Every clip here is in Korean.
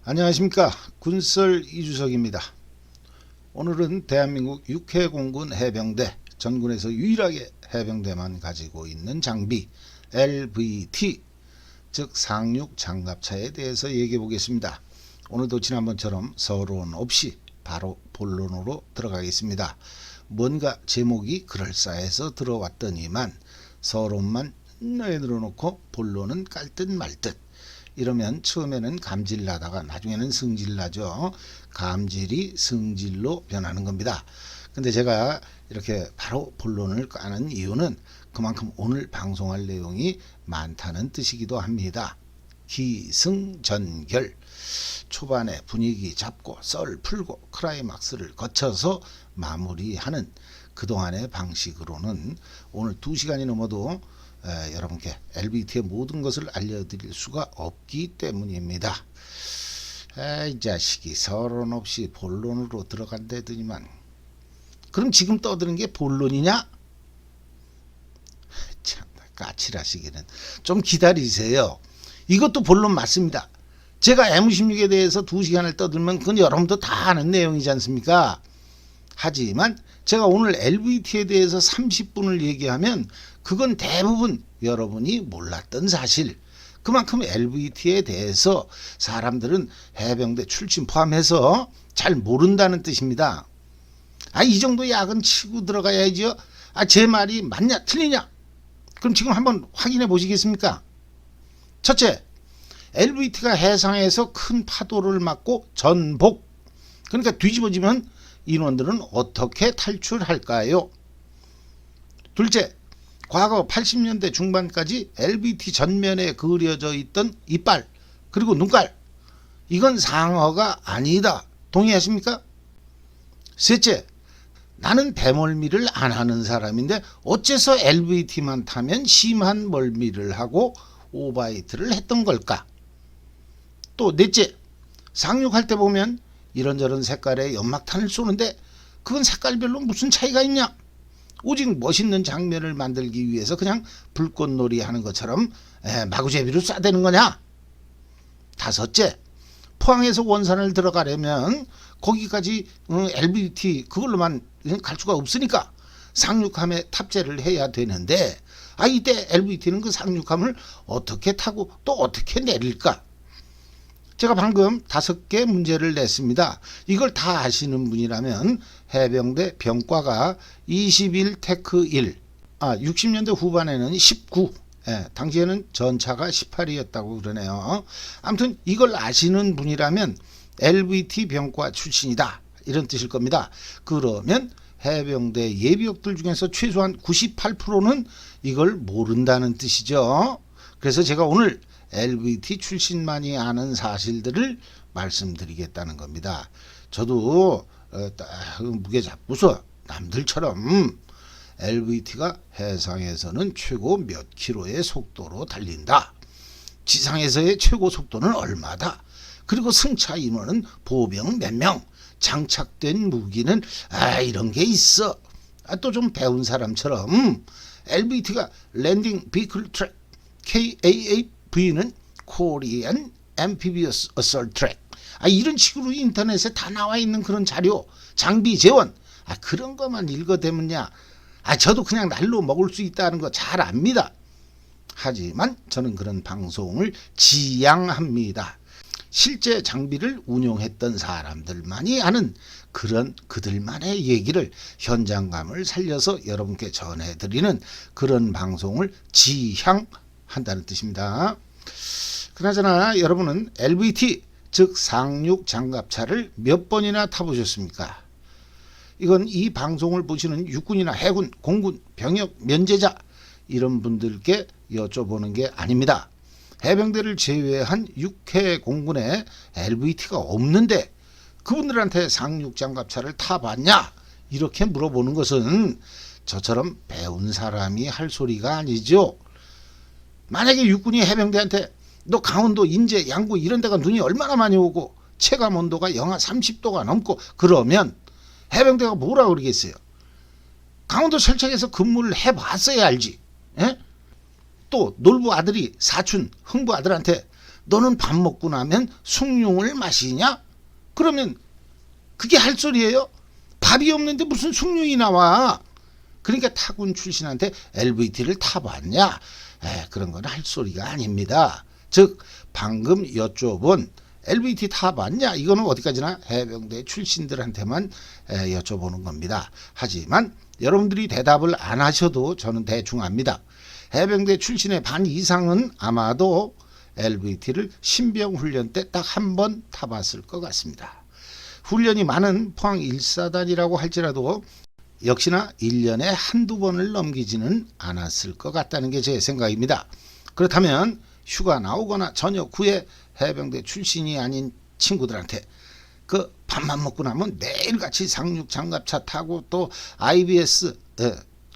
안녕하십니까. 군썰 이주석입니다. 오늘은 대한민국 육해공군 해병대 전군에서 유일하게 해병대만 가지고 있는 장비 LVT 즉 상륙 장갑차에 대해서 얘기해 보겠습니다. 오늘도 지난번처럼 서론 없이 바로 본론으로 들어가겠습니다. 뭔가 제목이 그럴싸해서 들어왔더니만 서론만 내놓고 본론은 깔 듯 말 듯. 이러면 처음에는 감질나다가 나중에는 승질나죠. 감질이 승질로 변하는 겁니다. 근데 제가 이렇게 바로 본론을 까는 이유는 그만큼 오늘 방송할 내용이 많다는 뜻이기도 합니다. 기승전결. 초반에 분위기 잡고 썰 풀고 클라이막스를 거쳐서 마무리하는 그동안의 방식으로는 오늘 2시간이 넘어도 여러분께 LVT의 모든 것을 알려드릴 수가 없기 때문입니다. 이 자식이 서론 없이 본론으로 들어간다더니만 그럼 지금 떠드는 게 본론이냐? 참 까칠하시기는 좀 기다리세요. 이것도 본론 맞습니다. 제가 M16에 대해서 2시간을 떠들면 그건 여러분도 다 아는 내용이지 않습니까? 하지만 제가 오늘 LVT에 대해서 30분을 얘기하면 그건 대부분 여러분이 몰랐던 사실. 그만큼 LVT에 대해서 사람들은 해병대 출신 포함해서 잘 모른다는 뜻입니다. 이 정도 약은 치고 들어가야죠. 제 말이 맞냐 틀리냐? 그럼 지금 한번 확인해 보시겠습니까? 첫째, LVT가 해상에서 큰 파도를 맞고 전복. 그러니까 뒤집어지면 인원들은 어떻게 탈출할까요? 둘째, 과거 80년대 중반까지 LVT 전면에 그려져 있던 이빨 그리고 눈깔, 이건 상어가 아니다. 동의하십니까? 셋째, 나는 배멀미를 안 하는 사람인데 어째서 LVT만 타면 심한 멀미를 하고 오바이트를 했던 걸까? 또 넷째, 상륙할 때 보면 이런저런 색깔의 연막탄을 쏘는데 그건 색깔별로 무슨 차이가 있냐? 오직 멋있는 장면을 만들기 위해서 그냥 불꽃놀이 하는 것처럼 마구제비로 쏴대는 거냐? 다섯째, 포항에서 원산을 들어가려면 거기까지 LVT 그걸로만 갈 수가 없으니까 상륙함에 탑재를 해야 되는데 이때 LVT는 그 상륙함을 어떻게 타고 또 어떻게 내릴까? 제가 방금 5개 문제를 냈습니다. 이걸 다 아시는 분이라면 해병대 병과가 21 테크 1, 60년대 후반에는 19, 당시에는 전차가 18이었다고 그러네요. 아무튼 이걸 아시는 분이라면 LVT 병과 출신이다 이런 뜻일 겁니다. 그러면 해병대 예비역들 중에서 최소한 98%는 이걸 모른다는 뜻이죠. 그래서 제가 오늘 LVT 출신만이 아는 사실들을 말씀드리겠다는 겁니다. 저도 무게 잡고서 남들처럼 LVT가 해상에서는 최고 몇 킬로의 속도로 달린다. 지상에서의 최고 속도는 얼마다. 그리고 승차 인원은 보병 몇 명. 장착된 무기는 이런 게 있어. 또 좀 배운 사람처럼 LVT가 랜딩 비클 트랙 KAAV는 코리안 앰피비어스 어설트 트랙. 이런 식으로 인터넷에 다 나와 있는 그런 자료, 장비 재원, 그런 것만 읽어대면야 저도 그냥 날로 먹을 수 있다는 거 잘 압니다. 하지만 저는 그런 방송을 지양합니다. 실제 장비를 운용했던 사람들만이 아는 그런 그들만의 얘기를 현장감을 살려서 여러분께 전해드리는 그런 방송을 지향한다는 뜻입니다. 그나저나 여러분은 LVT 즉 상륙 장갑차를 몇 번이나 타보셨습니까? 이건 이 방송을 보시는 육군이나 해군, 공군, 병역, 면제자 이런 분들께 여쭤보는 게 아닙니다. 해병대를 제외한 육해 공군에 LVT가 없는데 그분들한테 상륙 장갑차를 타봤냐? 이렇게 물어보는 것은 저처럼 배운 사람이 할 소리가 아니죠. 만약에 육군이 해병대한테 너 강원도, 인제, 양구 이런 데가 눈이 얼마나 많이 오고 체감 온도가 영하 30도가 넘고 그러면 해병대가 뭐라 그러겠어요? 강원도 철책에서 근무를 해봤어야 알지. 또 놀부 아들이 사촌, 흥부 아들한테 너는 밥 먹고 나면 숭늉을 마시냐? 그러면 그게 할 소리예요? 밥이 없는데 무슨 숭늉이 나와? 그러니까 타군 출신한테 LVT를 타봤냐? 그런 건 할 소리가 아닙니다. 즉 방금 여쭤본 LVT 타봤냐? 이거는 어디까지나 해병대 출신들한테만 여쭤보는 겁니다. 하지만 여러분들이 대답을 안 하셔도 저는 대충 압니다. 해병대 출신의 반 이상은 아마도 LVT를 신병훈련 때 딱 한 번 타봤을 것 같습니다. 훈련이 많은 포항 1사단이라고 할지라도 역시나 1년에 한두 번을 넘기지는 않았을 것 같다는 게 제 생각입니다. 그렇다면 휴가 나오거나 저녁 후에 해병대 출신이 아닌 친구들한테 그 밥만 먹고 나면 매일같이 상륙 장갑차 타고 또 IBS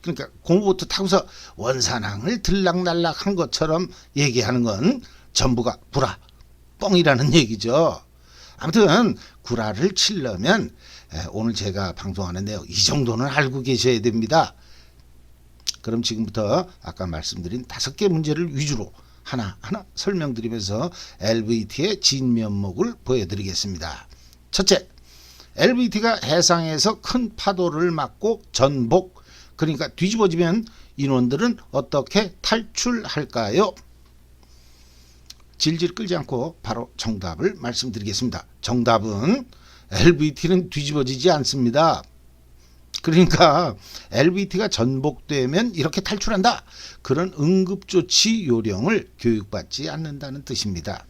그러니까 공우보트 타고서 원산항을 들락날락 한 것처럼 얘기하는 건 전부가 구라 뻥이라는 얘기죠. 아무튼 구라를 치려면 오늘 제가 방송하는 내용 이 정도는 알고 계셔야 됩니다. 그럼 지금부터 아까 말씀드린 5개 문제를 위주로 하나하나 설명드리면서 LVT의 진면목을 보여드리겠습니다. 첫째, LVT가 해상에서 큰 파도를 맞고 전복, 그러니까 뒤집어지면 인원들은 어떻게 탈출할까요? 질질 끌지 않고 바로 정답을 말씀드리겠습니다. 정답은 LVT는 뒤집어지지 않습니다. 그러니까 LVT가 전복되면 이렇게 탈출한다. 그런 응급조치 요령을 교육받지 않는다는 뜻입니다.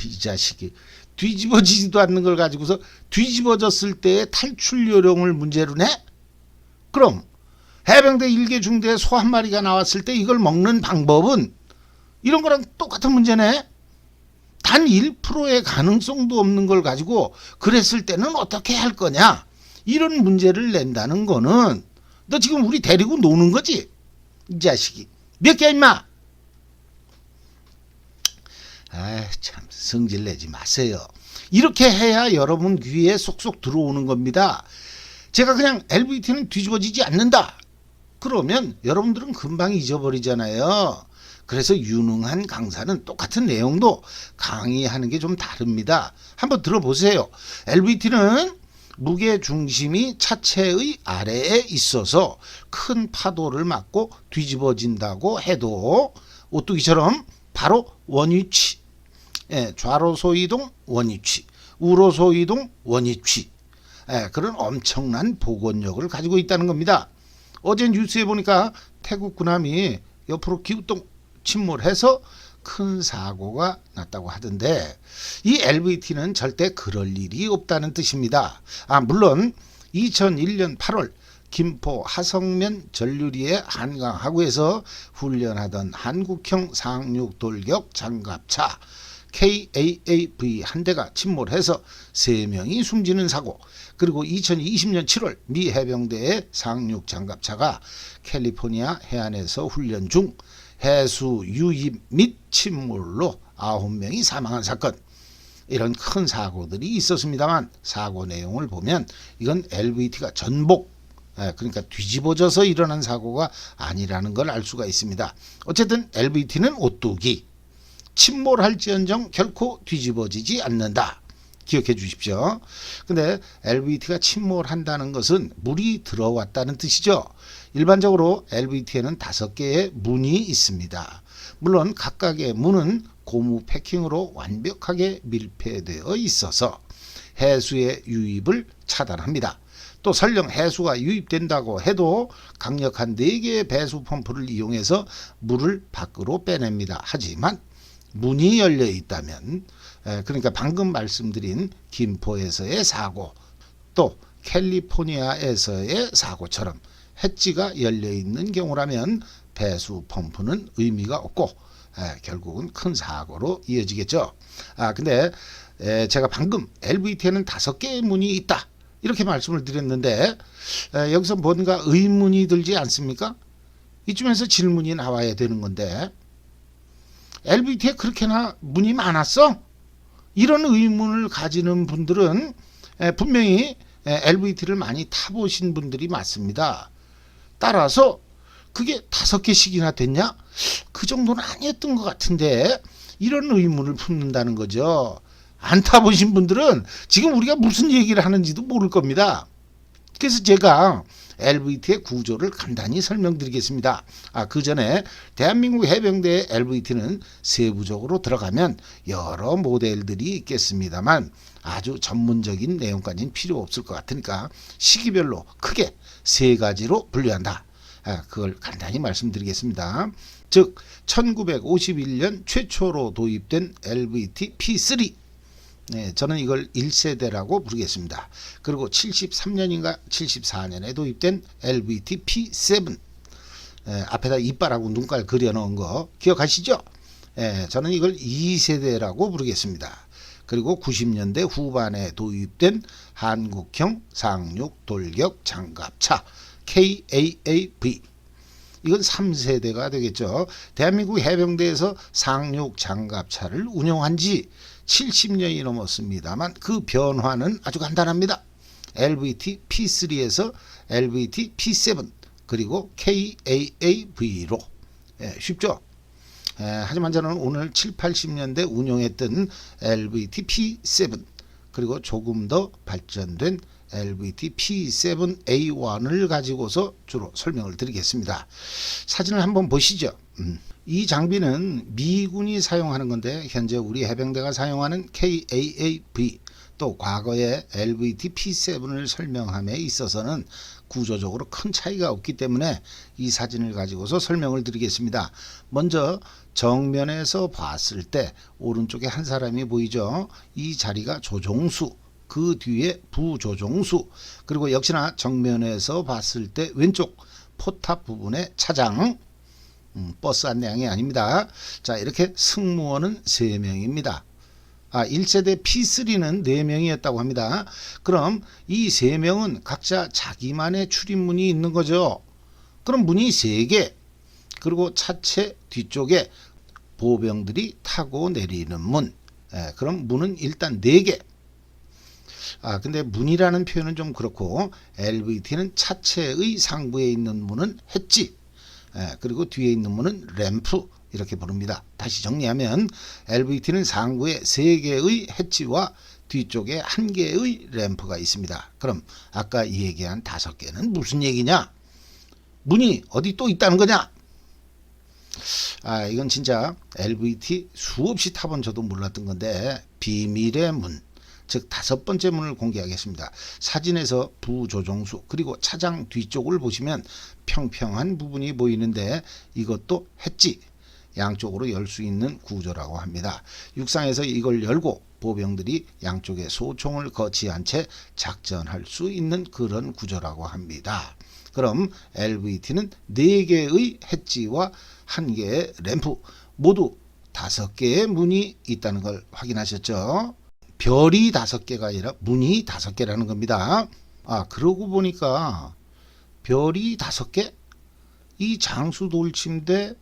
이 자식이 뒤집어지지도 않는 걸 가지고서 뒤집어졌을 때의 탈출 요령을 문제로 내? 그럼 해병대 1개 중대에 소 한 마리가 나왔을 때 이걸 먹는 방법은 이런 거랑 똑같은 문제네. 단 1%의 가능성도 없는 걸 가지고 그랬을 때는 어떻게 할 거냐? 이런 문제를 낸다는 거는 너 지금 우리 데리고 노는 거지? 이 자식이. 몇 개야 임마? 참 성질 내지 마세요. 이렇게 해야 여러분 귀에 쏙쏙 들어오는 겁니다. 제가 그냥 LVT는 뒤집어지지 않는다. 그러면 여러분들은 금방 잊어버리잖아요. 그래서 유능한 강사는 똑같은 내용도 강의하는 게 좀 다릅니다. 한번 들어보세요. LVT는 무게 중심이 차체의 아래에 있어서 큰 파도를 맞고 뒤집어진다고 해도 오뚜기처럼 바로 원위치, 좌로소이동 원위치, 우로소이동 원위치, 그런 엄청난 복원력을 가지고 있다는 겁니다. 어제 뉴스에 보니까 태국 군함이 옆으로 기우동 침몰해서 큰 사고가 났다고 하던데 이 LVT는 절대 그럴 일이 없다는 뜻입니다. 물론 2001년 8월 김포 하성면 전류리의 한강하구에서 훈련하던 한국형 상륙 돌격 장갑차 KAAV 한 대가 침몰해서 3명이 숨지는 사고, 그리고 2020년 7월 미 해병대의 상륙 장갑차가 캘리포니아 해안에서 훈련 중 해수 유입 및 침몰로 9명이 사망한 사건, 이런 큰 사고들이 있었습니다만 사고 내용을 보면 이건 LVT가 전복, 그러니까 뒤집어져서 일어난 사고가 아니라는 걸 알 수가 있습니다. 어쨌든 LVT는 오뚜기, 침몰할지언정 결코 뒤집어지지 않는다. 기억해 주십시오. 근데 LVT가 침몰한다는 것은 물이 들어왔다는 뜻이죠. 일반적으로 LVT에는 5개의 문이 있습니다. 물론 각각의 문은 고무 패킹으로 완벽하게 밀폐되어 있어서 해수의 유입을 차단합니다. 또 설령 해수가 유입된다고 해도 강력한 4개의 배수 펌프를 이용해서 물을 밖으로 빼냅니다. 하지만 문이 열려 있다면, 그러니까 방금 말씀드린 김포에서의 사고, 또 캘리포니아에서의 사고처럼 해지가 열려 있는 경우라면 배수 펌프는 의미가 없고 결국은 큰 사고로 이어지겠죠. 근데 제가 방금 LVT에는 5개의 문이 있다 이렇게 말씀을 드렸는데 여기서 뭔가 의문이 들지 않습니까? 이쯤에서 질문이 나와야 되는 건데 LVT에 그렇게나 문이 많았어? 이런 의문을 가지는 분들은 분명히 LVT를 많이 타보신 분들이 맞습니다. 따라서 그게 5개씩이나 됐냐? 그 정도는 아니었던 것 같은데 이런 의문을 품는다는 거죠. 안 타보신 분들은 지금 우리가 무슨 얘기를 하는지도 모를 겁니다. 그래서 제가 LVT의 구조를 간단히 설명드리겠습니다. 그 전에 대한민국 해병대의 LVT는 세부적으로 들어가면 여러 모델들이 있겠습니다만 아주 전문적인 내용까지는 필요 없을 것 같으니까 시기별로 크게 3가지로 분류한다. 그걸 간단히 말씀드리겠습니다. 즉 1951년 최초로 도입된 LVT P3, 저는 이걸 1세대라고 부르겠습니다. 그리고 73년인가 74년에 도입된 LVT P7, 앞에다 이빨하고 눈깔 그려놓은 거 기억하시죠? 저는 이걸 2세대라고 부르겠습니다. 그리고 90년대 후반에 도입된 한국형 상륙 돌격 장갑차 KAAV, 이건 3세대가 되겠죠. 대한민국 해병대에서 상륙 장갑차를 운영한 지 70년이 넘었습니다만 그 변화는 아주 간단합니다. LVT P3에서 LVT P7 그리고 KAAV로, 쉽죠? 하지만 저는 오늘 7, 80년대 운영했던 LVT P7 그리고 조금 더 발전된 LVT P7A1을 가지고서 주로 설명을 드리겠습니다. 사진을 한번 보시죠. 이 장비는 미군이 사용하는 건데 현재 우리 해병대가 사용하는 KAAV, 또 과거의 LVT P7을 설명함에 있어서는 구조적으로 큰 차이가 없기 때문에 이 사진을 가지고서 설명을 드리겠습니다. 먼저 정면에서 봤을 때 오른쪽에 한 사람이 보이죠. 이 자리가 조종수, 그 뒤에 부조종수, 그리고 역시나 정면에서 봤을 때 왼쪽 포탑 부분에 차장, 버스 안내양이 아닙니다. 자, 이렇게 승무원은 3명입니다. 1세대 P3는 4명이었다고 합니다. 그럼 이 3명은 각자 자기만의 출입문이 있는 거죠. 그럼 문이 3개, 그리고 차체 뒤쪽에 보병들이 타고 내리는 문, 그럼 문은 일단 4개. 근데 문이라는 표현은 좀 그렇고 LVT는 차체의 상부에 있는 문은 해지, 그리고 뒤에 있는 문은 램프, 이렇게 부릅니다. 다시 정리하면 LVT는 상부에 3개의 해치와 뒤쪽에 1개의 램프가 있습니다. 그럼 아까 얘기한 5개는 무슨 얘기냐? 문이 어디 또 있다는 거냐? 이건 진짜 LVT 수없이 타본 저도 몰랐던 건데 비밀의 문, 즉 5번째 문을 공개하겠습니다. 사진에서 부조종수 그리고 차장 뒤쪽을 보시면 평평한 부분이 보이는데 이것도 해지, 양쪽으로 열 수 있는 구조라고 합니다. 육상에서 이걸 열고 보병들이 양쪽에 소총을 거치한 채 작전할 수 있는 그런 구조라고 합니다. 그럼 LVT는 4개의 해지와 1개의 램프, 모두 5개의 문이 있다는 걸 확인하셨죠? 별이 5개가 아니라 문이 5개라는 겁니다. 그러고 보니까 별이 5개? 이 장수돌침대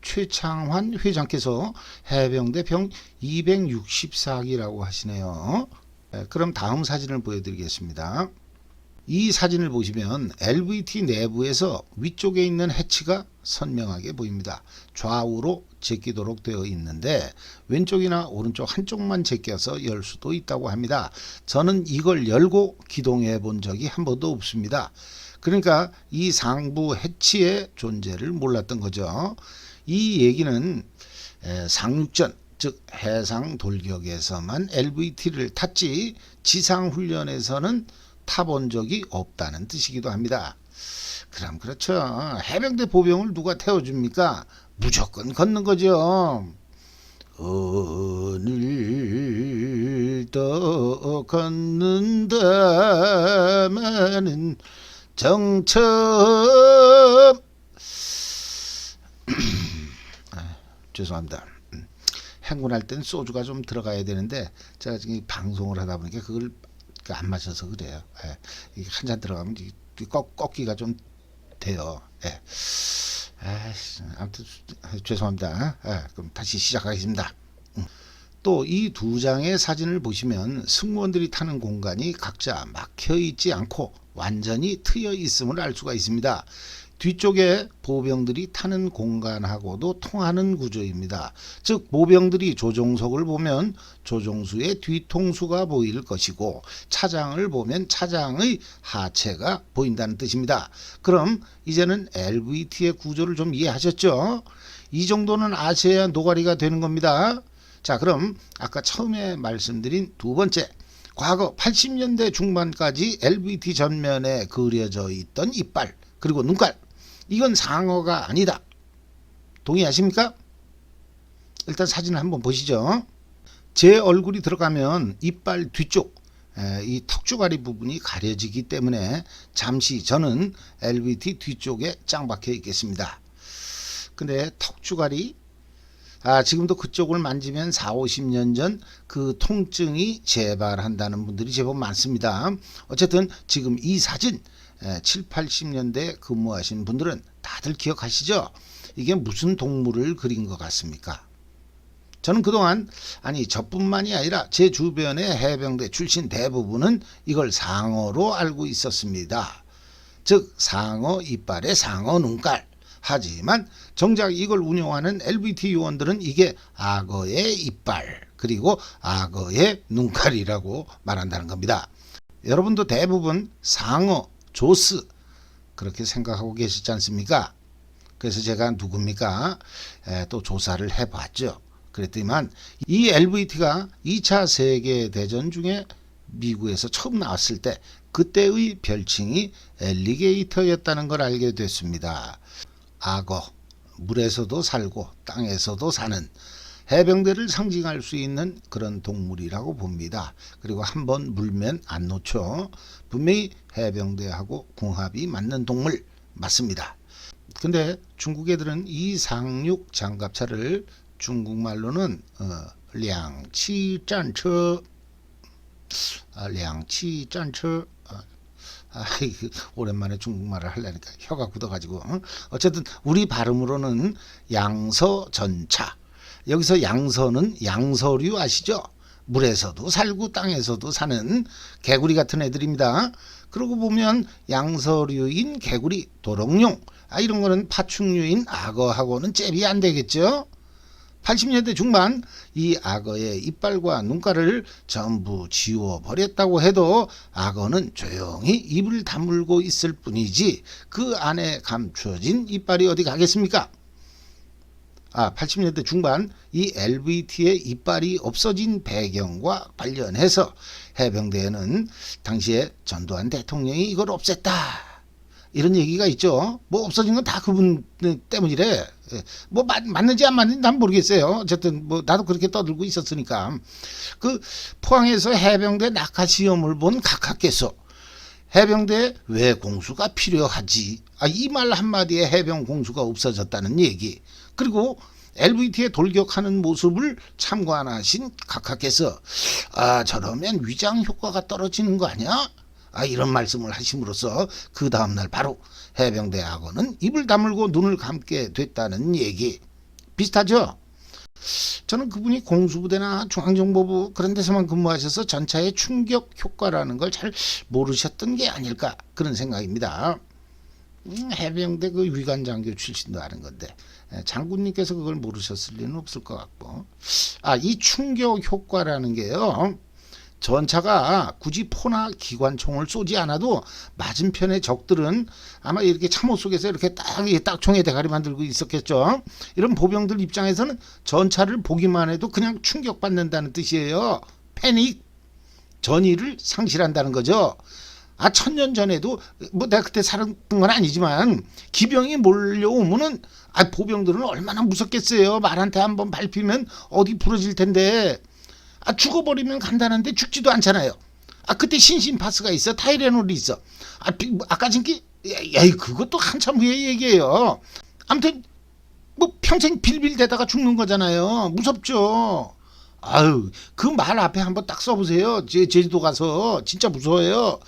최창환 회장께서 해병대 병 264기라고 하시네요. 그럼 다음 사진을 보여드리겠습니다. 이 사진을 보시면 LVT 내부에서 위쪽에 있는 해치가 선명하게 보입니다. 좌우로 제끼도록 되어 있는데 왼쪽이나 오른쪽 한쪽만 제껴서 열 수도 있다고 합니다. 저는 이걸 열고 기동해 본 적이 한 번도 없습니다. 그러니까 이 상부 해치의 존재를 몰랐던 거죠. 이 얘기는 상륙전, 즉 해상 돌격에서만 LVT를 탔지 지상훈련에서는 타본 적이 없다는 뜻이기도 합니다. 그럼 그렇죠. 해병대 보병을 누가 태워줍니까? 무조건 걷는 거죠. 오늘도 걷는다마는 정처. 죄송합니다. 행군할 땐 소주가 좀 들어가야 되는데 제가 지금 방송을 하다 보니까 그걸 안 마셔서 그래요. 한 잔 들어가면 꺾기가 좀 돼요. 아무튼 죄송합니다. 그럼 다시 시작하겠습니다. 또 이 2장의 사진을 보시면 승무원들이 타는 공간이 각자 막혀 있지 않고 완전히 트여 있음을 알 수가 있습니다. 뒤쪽에 보병들이 타는 공간하고도 통하는 구조입니다. 즉 보병들이 조종석을 보면 조종수의 뒤통수가 보일 것이고 차장을 보면 차장의 하체가 보인다는 뜻입니다. 그럼 이제는 LVT의 구조를 좀 이해하셨죠? 이 정도는 아셔야 노가리가 되는 겁니다. 자, 그럼 아까 처음에 말씀드린 두 번째, 과거 80년대 중반까지 LVT 전면에 그려져 있던 이빨 그리고 눈깔, 이건 상어가 아니다. 동의하십니까? 일단 사진을 한번 보시죠. 제 얼굴이 들어가면 이빨 뒤쪽 이 턱주가리 부분이 가려지기 때문에 잠시 저는 LVT 뒤쪽에 짱 박혀 있겠습니다. 근데 턱주가리, 지금도 그쪽을 만지면 4, 50년 전 그 통증이 재발한다는 분들이 제법 많습니다. 어쨌든 지금 이 사진 7, 80년대 근무하신 분들은 다들 기억하시죠? 이게 무슨 동물을 그린 것 같습니까? 저는 그동안 저뿐만이 아니라 제 주변의 해병대 출신 대부분은 이걸 상어로 알고 있었습니다. 즉 상어 이빨의 상어 눈깔. 하지만 정작 이걸 운용하는 LVT 요원들은 이게 악어의 이빨 그리고 악어의 눈깔이라고 말한다는 겁니다. 여러분도 대부분 상어, 조스 그렇게 생각하고 계시지 않습니까? 그래서 제가 누굽니까? 또 조사를 해봤죠. 그랬더니만 이 LVT가 2차 세계대전 중에 미국에서 처음 나왔을 때 그때의 별칭이 엘리게이터였다는 걸 알게 됐습니다. 악어, 물에서도 살고 땅에서도 사는 해병대를 상징할 수 있는 그런 동물이라고 봅니다. 그리고 한번 물면 안 놓죠. 분명히 해병대하고 궁합이 맞는 동물 맞습니다. 근데 중국 애들은 이 상륙 장갑차를 중국말로는 량치战车, 량치战车, 오랜만에 중국말을 하려니까 혀가 굳어가지고 어쨌든 우리 발음으로는 양서전차. 여기서 양서는 양서류 아시죠? 물에서도 살고 땅에서도 사는 개구리 같은 애들입니다. 그러고 보면 양서류인 개구리, 도롱뇽 이런 거는 파충류인 악어하고는 잽이 안 되겠죠? 80년대 중반 이 악어의 이빨과 눈깔을 전부 지워버렸다고 해도 악어는 조용히 입을 다물고 있을 뿐이지 그 안에 감춰진 이빨이 어디 가겠습니까? 80년대 중반 이 LVT의 이빨이 없어진 배경과 관련해서 해병대에는 당시에 전두환 대통령이 이걸 없앴다 이런 얘기가 있죠. 뭐 없어진 건 다 그분 때문이래. 뭐 맞는지 안 맞는지 난 모르겠어요. 어쨌든 뭐 나도 그렇게 떠들고 있었으니까. 그 포항에서 해병대 낙하 시험을 본 각하께서 해병대에 왜 공수가 필요하지? 이 말 한마디에 해병 공수가 없어졌다는 얘기. 그리고 LVT에 돌격하는 모습을 참관하신 각하께서 저러면 위장 효과가 떨어지는 거 아니야? 이런 말씀을 하심으로써 그 다음날 바로 해병대 악어는 입을 다물고 눈을 감게 됐다는 얘기. 비슷하죠? 저는 그분이 공수부대나 중앙정보부 그런 데서만 근무하셔서 전차의 충격 효과라는 걸 잘 모르셨던 게 아닐까 그런 생각입니다. 해병대 그 위관장교 출신도 아는 건데 장군님께서 그걸 모르셨을 리는 없을 것 같고 이 충격 효과라는 게요. 전차가 굳이 포나 기관총을 쏘지 않아도 맞은편의 적들은 아마 이렇게 참호 속에서 이렇게 딱 총에 대가리만 들고 있었겠죠. 이런 보병들 입장에서는 전차를 보기만 해도 그냥 충격받는다는 뜻이에요. 패닉, 전의를 상실한다는 거죠. 1000년 전에도 뭐 내가 그때 살았던 건 아니지만 기병이 몰려오면은 보병들은 얼마나 무섭겠어요. 말한테 한번 밟히면 어디 부러질 텐데. 죽어버리면 간단한데 죽지도 않잖아요. 그때 신심파스가 있어. 타이레놀이 있어. 아까 진기 그것도 한참 후의 얘기예요. 아무튼 뭐 평생 빌빌대다가 죽는 거잖아요. 무섭죠. 그 말 앞에 한번 딱 써보세요. 제주도 가서 진짜 무서워요.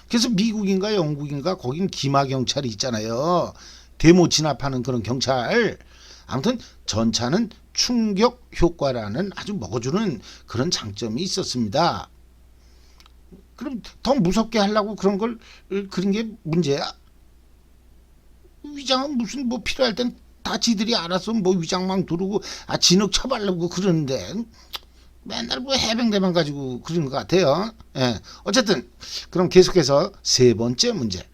그래서 미국인가 영국인가 거긴 기마 경찰이 있잖아요. 대모 진압하는 그런 경찰. 아무튼 전차는 충격 효과라는 아주 먹어주는 그런 장점이 있었습니다. 그럼 더 무섭게 하려고 그런 걸 그런 게 문제야? 위장은 무슨 뭐 필요할 땐 다 지들이 알아서 뭐 위장망 두르고 진흙 쳐발르고 그러는데 맨날 뭐 해병대만 가지고 그러는 것 같아요. 예. 어쨌든 그럼 계속해서 세 번째 문제.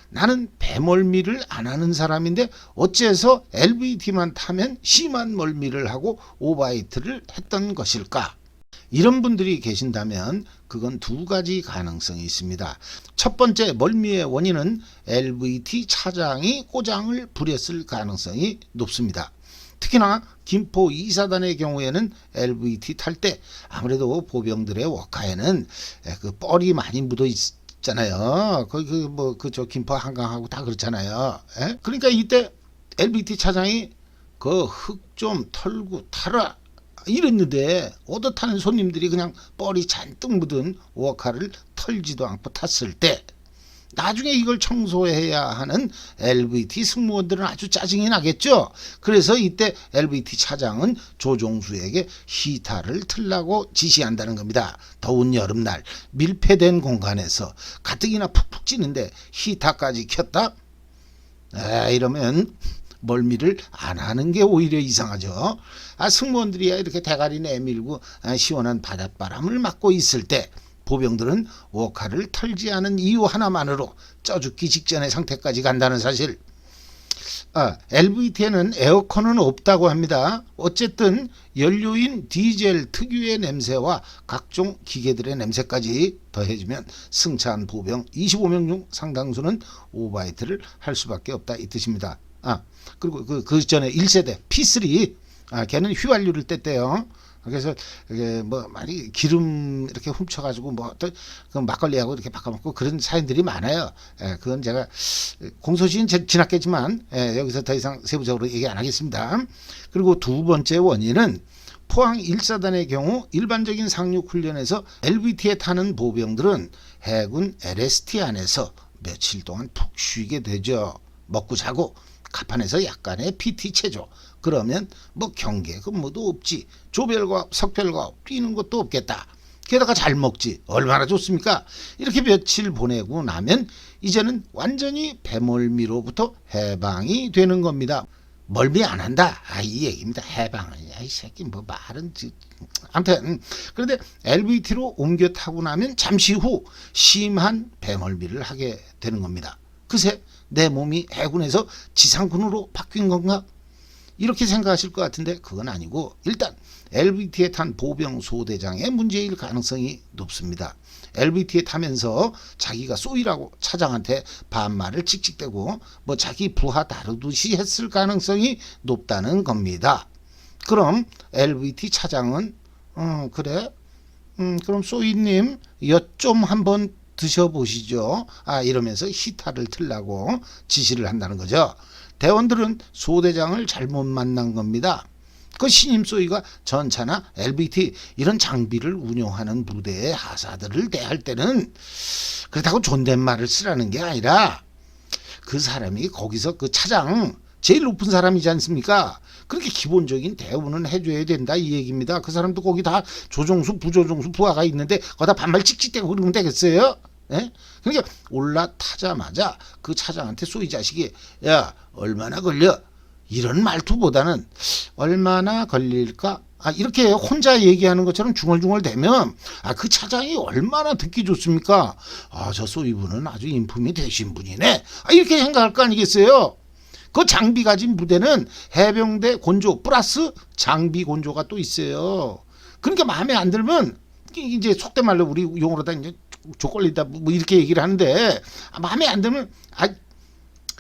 나는 배멀미를 안 하는 사람인데 어째서 LVT만 타면 심한 멀미를 하고 오바이트를 했던 것일까? 이런 분들이 계신다면 그건 두 가지 가능성이 있습니다. 첫 번째 멀미의 원인은 LVT 차장이 꼬장을 부렸을 가능성이 높습니다. 특히나 김포 2사단의 경우에는 LVT 탈 때 아무래도 보병들의 워카에는 그 뻘이 많이 묻어 있잖아요. 거기 그저 김포 한강하고 다 그렇잖아요. 에? 그러니까 이때 LVT 차장이 그 흙 좀 털고 타라 이랬는데 얻어 타는 손님들이 그냥 뻘이 잔뜩 묻은 워카를 털지도 않고 탔을 때 나중에 이걸 청소해야 하는 LVT 승무원들은 아주 짜증이 나겠죠. 그래서 이때 LVT 차장은 조종수에게 히타를 틀라고 지시한다는 겁니다. 더운 여름날 밀폐된 공간에서 가뜩이나 푹푹 찌는데 히타까지 켰다? 이러면 멀미를 안 하는 게 오히려 이상하죠. 승무원들이야 이렇게 대가리 내밀고 시원한 바닷바람을 맞고 있을 때 보병들은 워카를 털지 않은 이유 하나만으로 쪄 죽기 직전의 상태까지 간다는 사실. LVT에는 에어컨은 없다고 합니다. 어쨌든 연료인 디젤 특유의 냄새와 각종 기계들의 냄새까지 더해지면 승차한 보병 25명 중 상당수는 오바이트를 할 수밖에 없다 이 뜻입니다. 그리고 그 전에 1세대 P3 걔는 휘발유를 뗐대요. 그래서 뭐 많이 기름 이렇게 훔쳐가지고 뭐 또 막걸리하고 이렇게 바꿔먹고 그런 사연들이 많아요. 그건 제가 공소시효는 지났겠지만 여기서 더 이상 세부적으로 얘기 안 하겠습니다. 그리고 두 번째 원인은 포항 1사단의 경우 일반적인 상륙 훈련에서 LVT에 타는 보병들은 해군 LST 안에서 며칠 동안 푹 쉬게 되죠. 먹고 자고 갑판에서 약간의 PT 체조. 그러면 뭐 경계 근무도 없지. 조별과업 석별과업 뛰는 것도 없겠다. 게다가 잘 먹지. 얼마나 좋습니까? 이렇게 며칠 보내고 나면 이제는 완전히 배멀미로부터 해방이 되는 겁니다. 멀미 안 한다. 이 얘기입니다. 해방을. 이 새끼 뭐 말은 아무튼 그런데 LVT로 옮겨 타고 나면 잠시 후 심한 배멀미를 하게 되는 겁니다. 그새 내 몸이 해군에서 지상군으로 바뀐 건가? 이렇게 생각하실 것 같은데 그건 아니고 일단 LVT에 탄 보병 소대장의 문제일 가능성이 높습니다. LVT에 타면서 자기가 쏘이라고 차장한테 반말을 찍찍대고 뭐 자기 부하 다루듯이 했을 가능성이 높다는 겁니다. 그럼 LVT 차장은 그래? 그럼 쏘이님 엿 좀 한번 드셔보시죠. 이러면서 히타를 틀라고 지시를 한다는 거죠. 대원들은 소대장을 잘못 만난 겁니다. 그 신임 쏘이가 전차나 LVT 이런 장비를 운용하는 부대의 하사들을 대할 때는 그렇다고 존댓말을 쓰라는 게 아니라 그 사람이 거기서 그 차장 제일 높은 사람이지 않습니까? 그렇게 기본적인 대우는 해줘야 된다 이 얘기입니다. 그 사람도 거기 다 조종수 부조종수 부하가 있는데 거기다 반말 찍찍대고 그러면 되겠어요? 그러니까 올라타자마자 그 차장한테 쏘이 자식이 야 얼마나 걸려? 이런 말투보다는 얼마나 걸릴까? 이렇게 혼자 얘기하는 것처럼 중얼중얼 대면 그 차장이 얼마나 듣기 좋습니까? 저 쏘이분은 아주 인품이 되신 분이네. 이렇게 생각할 거 아니겠어요? 그 장비 가진 부대는 해병대 곤조 플러스 장비 곤조가 또 있어요. 그러니까 마음에 안 들면 이제 속된 말로 우리 용어로다 이제 족걸리다 뭐 이렇게 얘기를 하는데 마음에 안 들면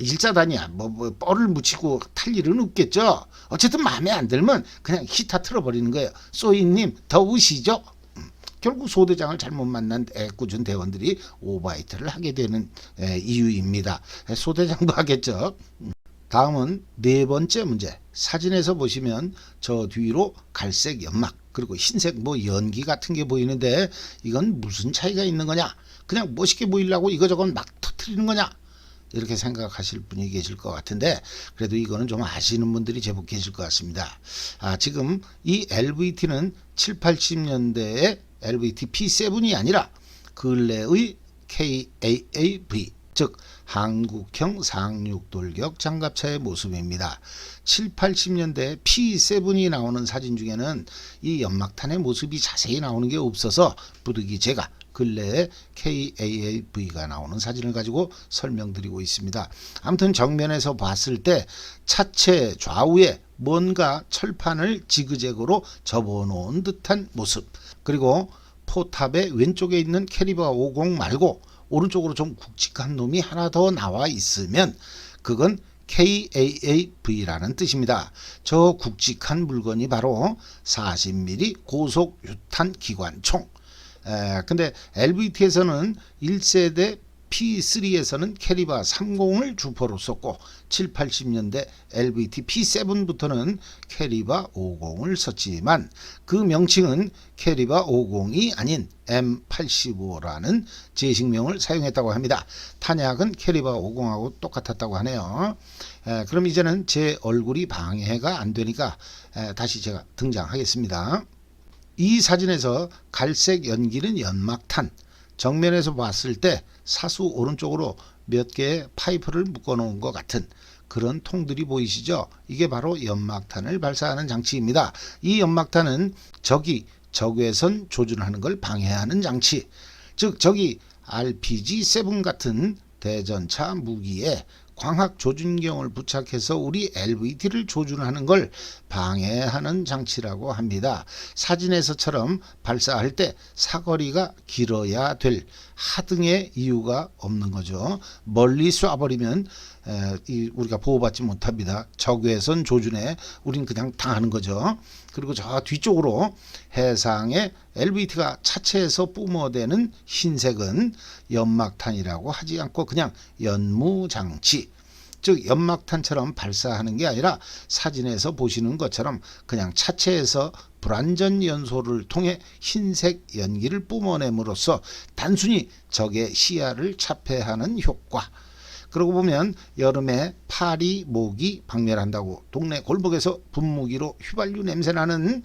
일사단이야 뭐 뻘을 묻히고 탈 일은 없겠죠. 어쨌든 마음에 안 들면 그냥 히타 틀어버리는 거예요. 쏘이님 더우시죠? 결국 소대장을 잘못 만난 애꿎은 대원들이 오바이트를 하게 되는 이유입니다. 소대장도 하겠죠. 다음은 네 번째 문제. 사진에서 보시면 저 뒤로 갈색 연막 그리고 흰색 뭐 연기 같은 게 보이는데 이건 무슨 차이가 있는 거냐? 그냥 멋있게 보이려고 이거저거 막 터뜨리는 거냐? 이렇게 생각하실 분이 계실 것 같은데 그래도 이거는 좀 아시는 분들이 제법 계실 것 같습니다. 지금 이 LVT는 7, 80년대의 LVT P7이 아니라 근래의 KAAV 즉 한국형 상륙돌격 장갑차의 모습입니다. 7, 80년대 P7이 나오는 사진 중에는 이 연막탄의 모습이 자세히 나오는 게 없어서 부득이 제가 근래에 KAAV가 나오는 사진을 가지고 설명드리고 있습니다. 아무튼 정면에서 봤을 때 차체 좌우에 뭔가 철판을 지그재그로 접어놓은 듯한 모습, 그리고 포탑의 왼쪽에 있는 캐리버 50 말고 오른쪽으로 좀 굵직한 놈이 하나 더 나와 있으면 그건 KAAV라는 뜻입니다. 저 굵직한 물건이 바로 40mm 고속 유탄 기관총. 근데 LVT에서는 1세대 P3에서는 캐리바 30을 주포로 썼고 7, 80년대 LVT P7부터는 캐리바 50을 썼지만 그 명칭은 캐리바 50이 아닌 M85라는 제식명을 사용했다고 합니다. 탄약은 캐리바 50하고 똑같았다고 하네요. 그럼 이제는 제 얼굴이 방해가 안 되니까 다시 제가 등장하겠습니다. 이 사진에서 갈색 연기는 연막탄, 정면에서 봤을 때 사수 오른쪽으로 몇 개의 파이프를 묶어 놓은 것 같은 그런 통들이 보이시죠? 이게 바로 연막탄을 발사하는 장치입니다. 이 연막탄은 적이 적외선 조준하는 걸 방해하는 장치, 즉 적이 RPG-7 같은 대전차 무기에 광학 조준경을 부착해서 우리 LVT를 조준하는 걸 방해하는 장치라고 합니다. 사진에서처럼 발사할 때 사거리가 길어야 될 하등의 이유가 없는 거죠. 멀리 쏴버리면 우리가 보호받지 못합니다. 적외선 조준에 우린 그냥 당하는 거죠. 그리고 저 뒤쪽으로 해상에 LVT가 차체에서 뿜어대는 흰색은 연막탄이라고 하지 않고 그냥 연무장치, 즉 연막탄처럼 발사하는 게 아니라 사진에서 보시는 것처럼 그냥 차체에서 불완전 연소를 통해 흰색 연기를 뿜어냄으로써 단순히 적의 시야를 차폐하는 효과. 그러고 보면 여름에 파리, 모기 박멸한다고 동네 골목에서 분무기로 휘발유 냄새나는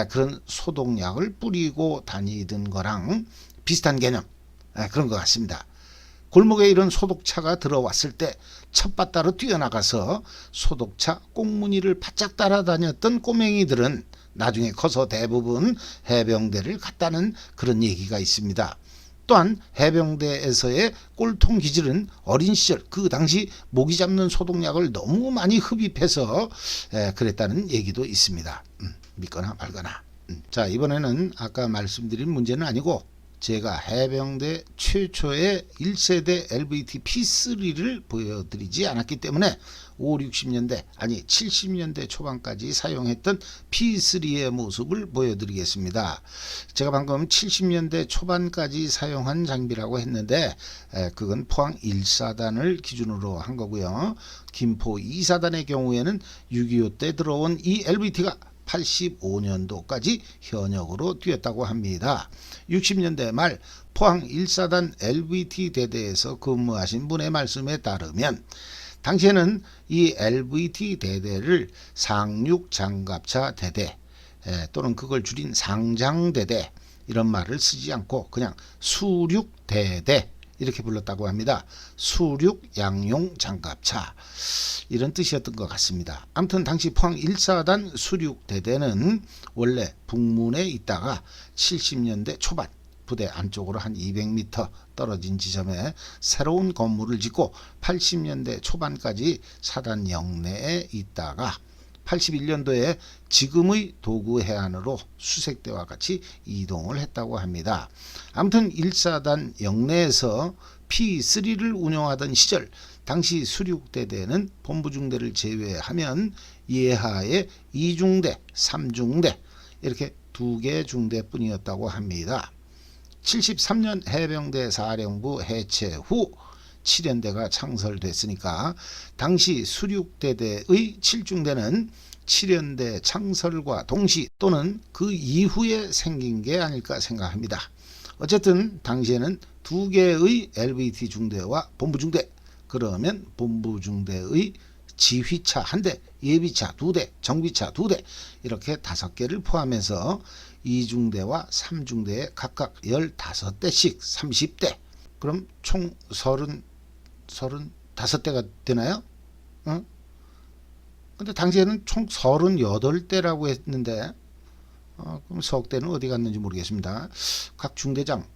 그런 소독약을 뿌리고 다니던 거랑 비슷한 개념, 그런 것 같습니다. 골목에 이런 소독차가 들어왔을 때 텃밭따로 뛰어나가서 소독차 꽁무니를 바짝 따라다녔던 꼬맹이들은 나중에 커서 대부분 해병대를 갔다는 그런 얘기가 있습니다. 또한 해병대에서의 꼴통 기질은 어린 시절 그 당시 모기 잡는 소독약을 너무 많이 흡입해서 그랬다는 얘기도 있습니다. 믿거나 말거나. 자, 이번에는 아까 말씀드린 문제는 아니고 제가 해병대 최초의 1세대 LVT P3를 보여드리지 않았기 때문에 5, 60년대 아니 70년대 초반까지 사용했던 P3의 모습을 보여드리겠습니다. 제가 방금 70년대 초반까지 사용한 장비라고 했는데 그건 포항 1사단을 기준으로 한 거고요. 김포 2사단의 경우에는 6.25 때 들어온 이 LVT가 85년도까지 현역으로 뛰었다고 합니다. 60년대 말 포항 1사단 LVT 대대에서 근무하신 분의 말씀에 따르면 당시에는 이 LVT 대대를 상륙장갑차 대대 또는 그걸 줄인 상장대대 이런 말을 쓰지 않고 그냥 수륙대대 이렇게 불렀다고 합니다. 수륙 양용 장갑차 이런 뜻이었던 것 같습니다. 아무튼 당시 포항 1사단 수륙대대는 원래 북문에 있다가 70년대 초반 부대 안쪽으로 한 200m 떨어진 지점에 새로운 건물을 짓고 80년대 초반까지 사단 영내에 있다가 81년도에 지금의 도구 해안으로 수색대와 같이 이동을 했다고 합니다. 아무튼 1사단 영내에서 P3를 운영하던 시절 당시 수륙대대는 본부중대를 제외하면 예하에 2중대, 3중대 이렇게 2개 중대뿐이었다고 합니다. 73년 해병대 사령부 해체 후 7연대가 창설됐으니까 당시 수륙대대의 7중대는 7연대 창설과 동시 또는 그 이후에 생긴 게 아닐까 생각합니다. 어쨌든 당시에는 2개의 LVT 중대와 본부중대, 그러면 본부중대의 지휘차 1대, 예비차 2대, 정비차 2대 이렇게 5개를 포함해서 2중대와 3중대에 각각 15대씩 30대. 그럼 총 35대가 되나요? 근데 당시에는 총 38대라고 했는데 그럼 서울대는 어디 갔는지 모르겠습니다. 각 중대장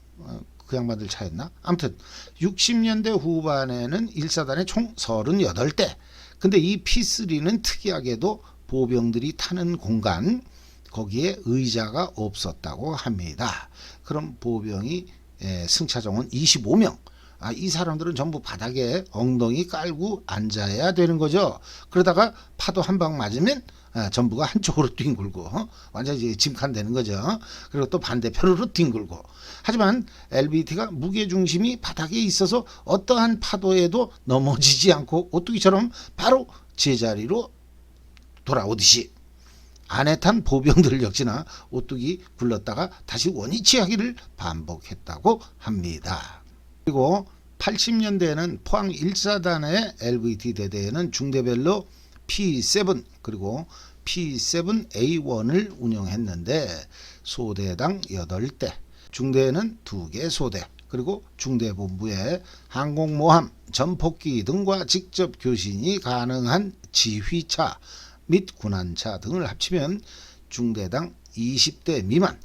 그 양반들 차였나? 아무튼 60년대 후반에는 1사단에 총 38대. 근데 이 P3는 특이하게도 보병들이 타는 공간, 거기에 의자가 없었다고 합니다. 그럼 보병이 승차정원 25명. 이 사람들은 전부 바닥에 엉덩이 깔고 앉아야 되는 거죠. 그러다가 파도 한 방 맞으면 전부가 한쪽으로 뒹굴고 완전히 짐칸 되는 거죠. 그리고 또 반대편으로 뒹굴고. 하지만 LBT가 무게중심이 바닥에 있어서 어떠한 파도에도 넘어지지 않고 오뚜기처럼 바로 제자리로 돌아오듯이 안에 탄 보병들 역시나 오뚜기 굴렀다가 다시 원위치하기를 반복했다고 합니다. 그리고 80년대에는 포항 1사단의 LVT 대대에는 중대별로 P7 그리고 P7A1을 운영했는데 소대당 8대, 중대에는 2개 소대, 그리고 중대본부에 항공모함, 전폭기 등과 직접 교신이 가능한 지휘차 및 군안차 등을 합치면 중대당 20대 미만.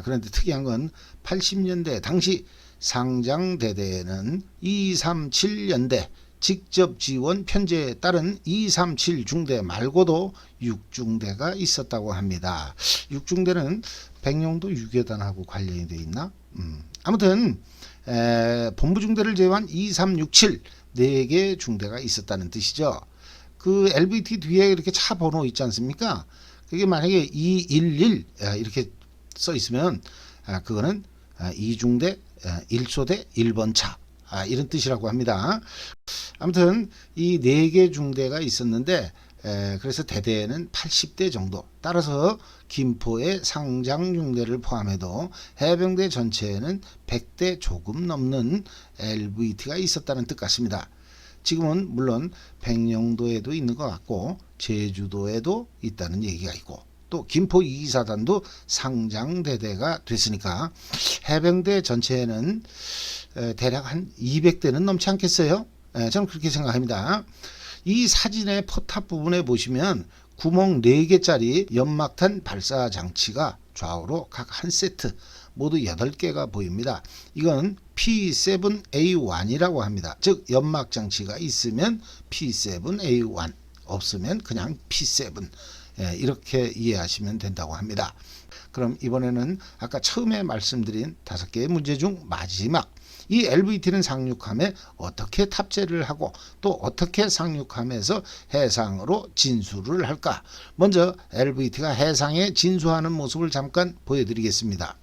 그런데 특이한 건 80년대 당시 상장대대에는 237연대 직접 지원 편제에 따른 237 중대 말고도 6중대가 있었다고 합니다. 6중대는 백령도 유교단하고 관련이 되어 있나? 아무튼 본부중대를 제외한 2367 4개 중대가 있었다는 뜻이죠. 그 LVT 뒤에 이렇게 차 번호 있지 않습니까? 그게 만약에 211 이렇게 써 있으면 그거는 2중대 1소대 1번 차 이런 뜻이라고 합니다. 아무튼 이 4개 중대가 있었는데 그래서 대대에는 80대 정도. 따라서 김포의 상장중대를 포함해도 해병대 전체에는 100대 조금 넘는 LVT가 있었다는 뜻 같습니다. 지금은 물론 백령도에도 있는 것 같고 제주도에도 있다는 얘기가 있고 또 김포 2사단도 상장대대가 됐으니까 해병대 전체에는 대략 한 200대는 넘지 않겠어요? 저는 그렇게 생각합니다. 이 사진의 포탑 부분에 보시면 구멍 4개짜리 연막탄 발사 장치가 좌우로 각 한 세트 모두 8개가 보입니다. 이건 P7A1이라고 합니다. 즉 연막 장치가 있으면 P7A1, 없으면 그냥 P7 이렇게 이해하시면 된다고 합니다. 그럼 이번에는 아까 처음에 말씀드린 5개의 문제 중 마지막, 이 LVT는 상륙함에 어떻게 탑재를 하고 또 어떻게 상륙함에서 해상으로 진수를 할까? 먼저 LVT가 해상에 진수하는 모습을 잠깐 보여드리겠습니다.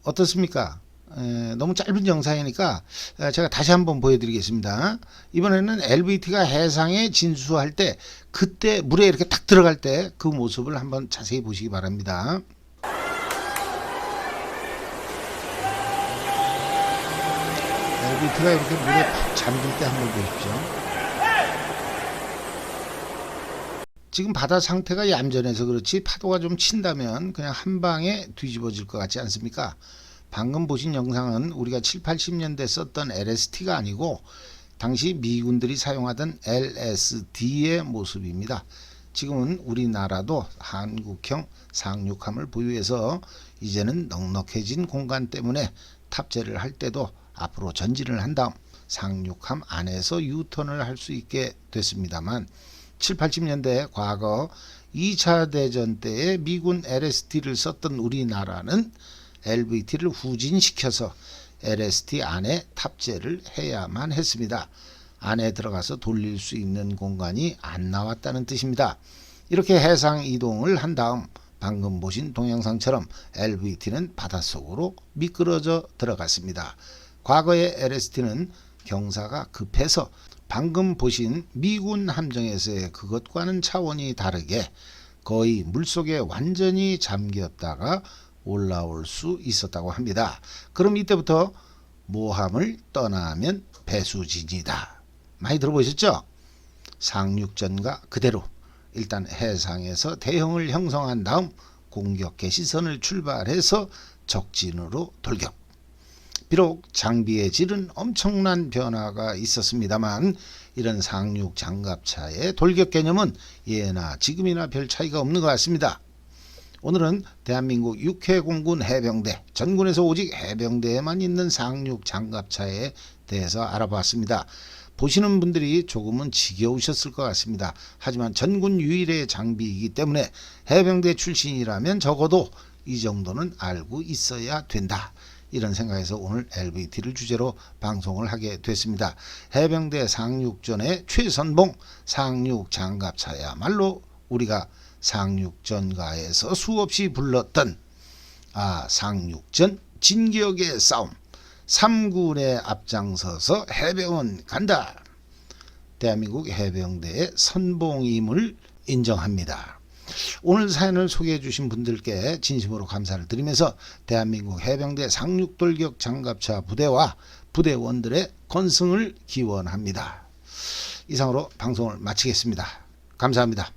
어떻습니까? 너무 짧은 영상이니까 제가 다시 한번 보여드리겠습니다. 이번에는 LVT가 해상에 진수할 때 그때 물에 이렇게 딱 들어갈 때 그 모습을 한번 자세히 보시기 바랍니다. LVT가 이렇게 물에 팍 잠길 때 한번 보십시오. 지금 바다 상태가 얌전해서 그렇지 파도가 좀 친다면 그냥 한 방에 뒤집어질 것 같지 않습니까? 방금 보신 영상은 우리가 7, 80년대 썼던 LST가 아니고 당시 미군들이 사용하던 LSD의 모습입니다. 지금은 우리나라도 한국형 상륙함을 보유해서 이제는 넉넉해진 공간 때문에 탑재를 할 때도 앞으로 전진을 한 다음 상륙함 안에서 유턴을 할 수 있게 됐습니다만 7, 80년대 과거 2차 대전 때에 미군 LST를 썼던 우리나라는 LVT를 후진시켜서 LST 안에 탑재를 해야만 했습니다. 안에 들어가서 돌릴 수 있는 공간이 안 나왔다는 뜻입니다. 이렇게 해상 이동을 한 다음 방금 보신 동영상처럼 LVT는 바닷속으로 미끄러져 들어갔습니다. 과거의 LST는 경사가 급해서 방금 보신 미군 함정에서의 그것과는 차원이 다르게 거의 물속에 완전히 잠겼다가 올라올 수 있었다고 합니다. 그럼 이때부터 모함을 떠나면 배수진이다. 많이 들어보셨죠? 상륙전과 그대로 일단 해상에서 대형을 형성한 다음 공격 개시선을 출발해서 적진으로 돌격. 비록 장비의 질은 엄청난 변화가 있었습니다만 이런 상륙 장갑차의 돌격 개념은 예나 지금이나 별 차이가 없는 것 같습니다. 오늘은 대한민국 육해공군 해병대, 전군에서 오직 해병대에만 있는 상륙 장갑차에 대해서 알아봤습니다. 보시는 분들이 조금은 지겨우셨을 것 같습니다. 하지만 전군 유일의 장비이기 때문에 해병대 출신이라면 적어도 이 정도는 알고 있어야 된다. 이런 생각에서 오늘 LVT를 주제로 방송을 하게 됐습니다. 해병대 상륙전의 최선봉 상륙 장갑차야말로 우리가 상륙전가에서 수없이 불렀던 상륙전 진격의 싸움 3군에 앞장서서 해병은 간다. 대한민국 해병대의 선봉임을 인정합니다. 오늘 사연을 소개해 주신 분들께 진심으로 감사를 드리면서 대한민국 해병대 상륙돌격 장갑차 부대와 부대원들의 건승을 기원합니다. 이상으로 방송을 마치겠습니다. 감사합니다.